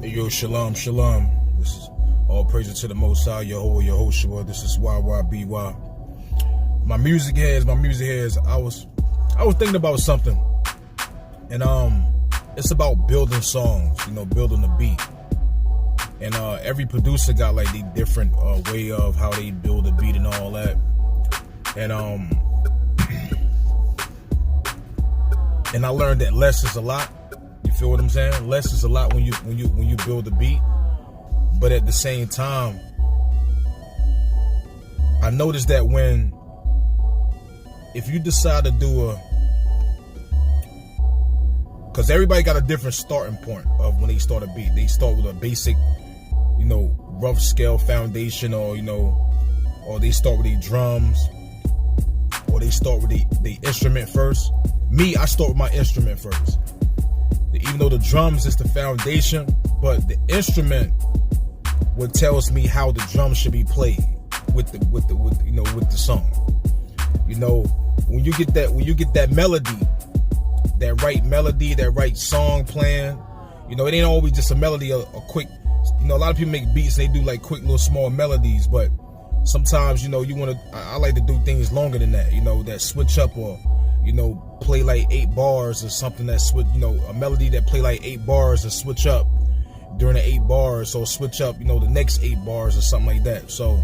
Hey, yo, shalom, shalom. This is all praises to the Most High, Yehoshua. This is Yyby. My music heads. I was thinking about something, and it's about building songs. Building a beat. And every producer got like the different way of how they build a beat and all that. And and I learned that less is a lot. You feel what I'm saying? Less is a lot when you build a beat. But at the same time, I noticed that if you decide to do because everybody got a different starting point of when they start a beat. They start with a basic, rough scale foundation, or they start with their drums, or they start with the instrument first. Me, I start with my instrument first. Even though the drums is the foundation, but the instrument what tells me how the drums should be played with the song. When you get that melody, that right song playing, it ain't always just a melody, a quick, a lot of people make beats and they do like quick little small melodies, but sometimes, I like to do things longer than that, that switch up, or, play like 8 bars or something, that switch, a melody that play like 8 bars and switch up during the 8 bars, or switch up, the next 8 bars or something like that. So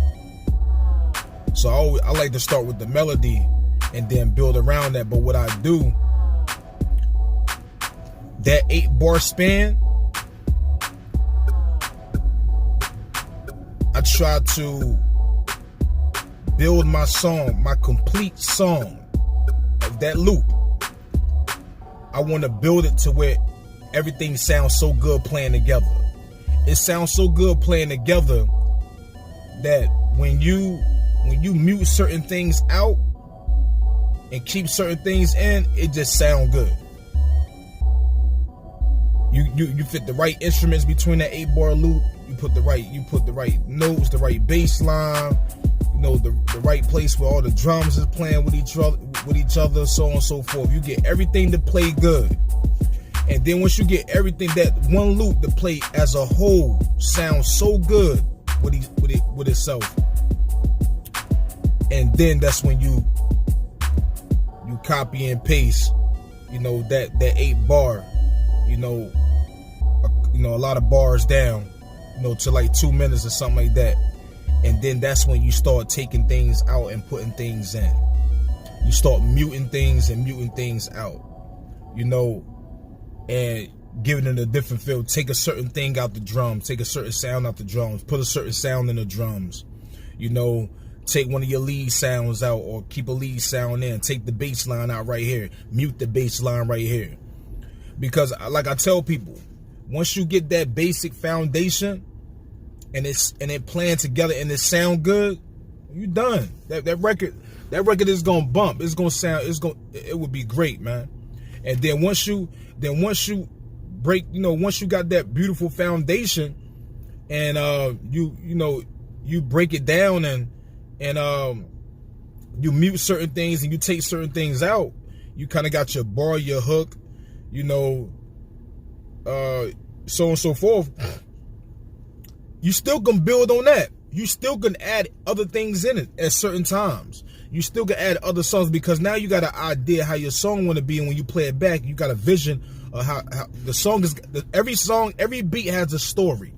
I like to start with the melody and then build around that. But what I do, that 8 bar span, I try to build my song, my complete song of that loop. I want to build it to where everything sounds so good playing together. It sounds so good playing together that when you mute certain things out and keep certain things in, it just sounds good. You fit the right instruments between that 8 bar loop. You put the right notes, the right bass line, the right place where all the drums is playing with each other, so on and so forth. You get everything to play good. And then once you get everything, that one loop to play as a whole sounds so good with itself. And then that's when you copy and paste, that 8 bar, a lot of bars down, to like 2 minutes or something like that. And then that's when you start taking things out and putting things in. You start muting things and muting things out, and giving it a different feel. Take a certain thing out the drums, take a certain sound out the drums, put a certain sound in the drums, take one of your lead sounds out, or keep a lead sound in, take the bass line out right here, mute the bass line right here. Because like I tell people, once you get that basic foundation and it playing together and it sound good, you done. That record is gonna bump. It's gonna sound. It would be great, man. And then once you break, once you got that beautiful foundation, and you break it down and you mute certain things and you take certain things out, you kind of got your bar, your hook, so on and so forth. You still can build on that. You still can add other things in it at certain times. You still can add other songs, because now you got an idea how your song want to be, and when you play it back, you got a vision of how the song is. Every beat has a story.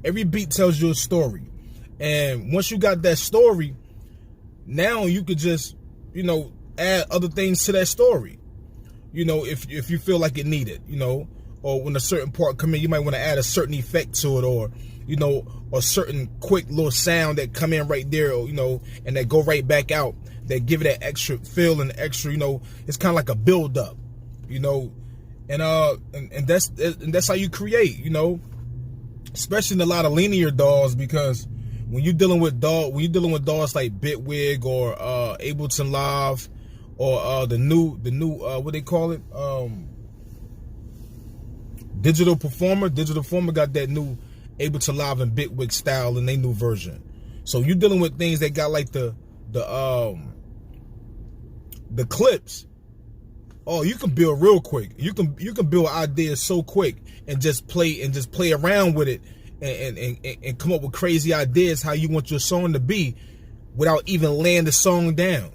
Every beat tells you a story, and once you got that story, now you could just add other things to that story. If you feel like it needed, or when a certain part come in, you might want to add a certain effect to it, or a certain quick little sound that come in right there, or, and that go right back out, that give it that extra feel and extra, it's kind of like a build up, and that's how you create, especially in a lot of linear DAWs, because when you're dealing with DAWs like Bitwig or Ableton Live, or the new what they call it, Digital Performer got that new Ableton Live and Bitwig style in their new version. So you're dealing with things that got like the clips Oh, you can build real quick. You can build ideas so quick and just play around with it and come up with crazy ideas how you want your song to be without even laying the song down.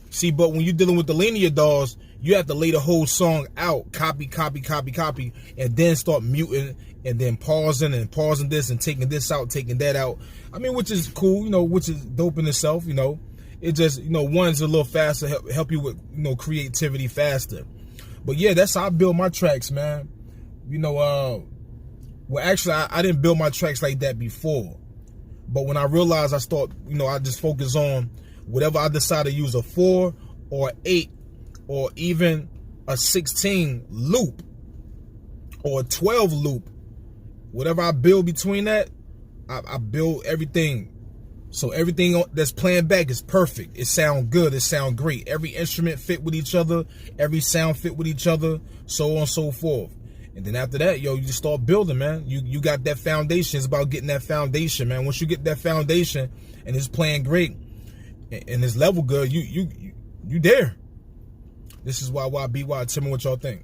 See, but when you're dealing with the linear DAWs, you have to lay the whole song out, copy, and then start muting and then pausing this and taking this out, taking that out. I mean, which is cool, you know, which is dope in itself, you know. It just, you know, one's a little faster, help you with, you know, creativity faster. But yeah, that's how I build my tracks, man. You know, well, actually, I didn't build my tracks like that before. But when I realized I just focus on whatever I decide to use, a 4 or 8 or even a 16 loop or a 12 loop. Whatever I build between that, I build everything. So everything that's playing back is perfect. It sounds good. It sounds great. Every instrument fit with each other. Every sound fit with each other. So on and so forth. And then after that, yo, you just start building, man. You got that foundation. It's about getting that foundation, man. Once you get that foundation and it's playing great and it's level good, you there. This is Yyby. Tell me what y'all think.